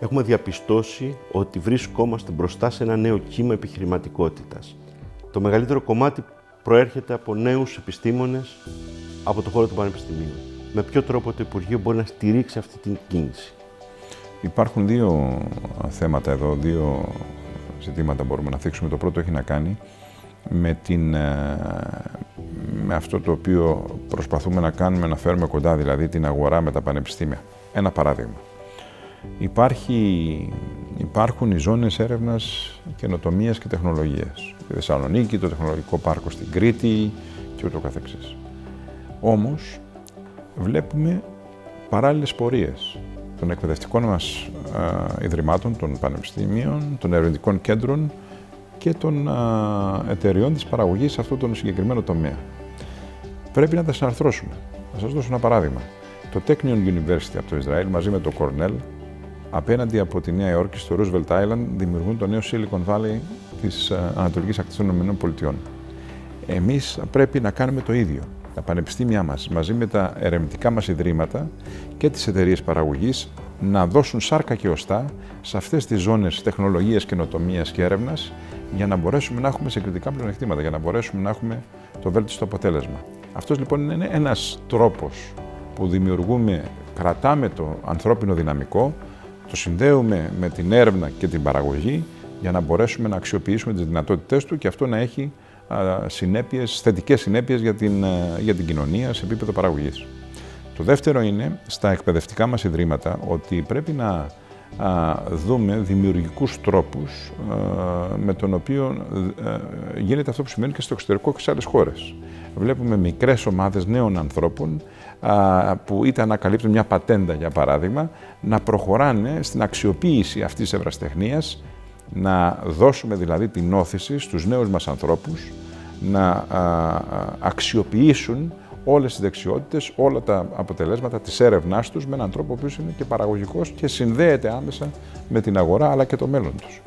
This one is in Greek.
Έχουμε διαπιστώσει ότι βρισκόμαστε μπροστά σε ένα νέο κύμα επιχειρηματικότητας. Το μεγαλύτερο κομμάτι προέρχεται από νέους επιστήμονες από το χώρο του πανεπιστημίου. Με ποιο τρόπο το Υπουργείο μπορεί να στηρίξει αυτή την κίνηση? Υπάρχουν δύο θέματα εδώ, δύο ζητήματα μπορούμε να θίξουμε. Το πρώτο έχει να κάνει με αυτό το οποίο προσπαθούμε να κάνουμε, να φέρουμε κοντά, δηλαδή την αγορά με τα πανεπιστήμια. Ένα παράδειγμα. Υπάρχουν οι ζώνες έρευνας, καινοτομίας και τεχνολογίας. Στη Θεσσαλονίκη, το τεχνολογικό πάρκο στην Κρήτη και ούτω καθεξής. Όμως, βλέπουμε παράλληλες πορείες των εκπαιδευτικών μας ιδρυμάτων, των πανεπιστήμιων, των ερευνητικών κέντρων και των εταιριών της παραγωγής σε αυτόν τον συγκεκριμένο τομέα. Πρέπει να τα συναρθρώσουμε. Θα σας δώσω ένα παράδειγμα. Το Technion University από το Ισραήλ μαζί με το Cornell απέναντι από τη Νέα Υόρκη στο Roosevelt Island δημιουργούν το νέο Silicon Valley της Ανατολικής Ακτής των ΗΠΑ. Εμείς πρέπει να κάνουμε το ίδιο. Τα πανεπιστήμια μας μαζί με τα ερευνητικά μας ιδρύματα και τις εταιρείες παραγωγής να δώσουν σάρκα και οστά σε αυτές τις ζώνες τεχνολογίας, καινοτομίας και έρευνας για να μπορέσουμε να έχουμε συγκριτικά πλεονεκτήματα, για να μπορέσουμε να έχουμε το βέλτιστο αποτέλεσμα. Αυτός λοιπόν είναι ένας τρόπος που δημιουργούμε, κρατάμε το ανθρώπινο δυναμικό, το συνδέουμε με την έρευνα και την παραγωγή για να μπορέσουμε να αξιοποιήσουμε τις δυνατότητές του και αυτό να έχει θετικές συνέπειες για την κοινωνία σε επίπεδο παραγωγής. Το δεύτερο είναι στα εκπαιδευτικά μας ιδρύματα ότι πρέπει να δούμε δημιουργικούς τρόπους με τον οποίο γίνεται αυτό που σημαίνει και στο εξωτερικό και σε άλλες χώρες. Βλέπουμε μικρές ομάδες νέων ανθρώπων που είτε ανακαλύπτουν μια πατέντα για παράδειγμα, να προχωράνε στην αξιοποίηση αυτής της ευρεσιτεχνίας, να δώσουμε δηλαδή την όθηση στους νέους μας ανθρώπους να αξιοποιήσουν όλες τις δεξιότητες, όλα τα αποτελέσματα της έρευνάς τους με έναν τρόπο που είναι και παραγωγικός και συνδέεται άμεσα με την αγορά αλλά και το μέλλον τους.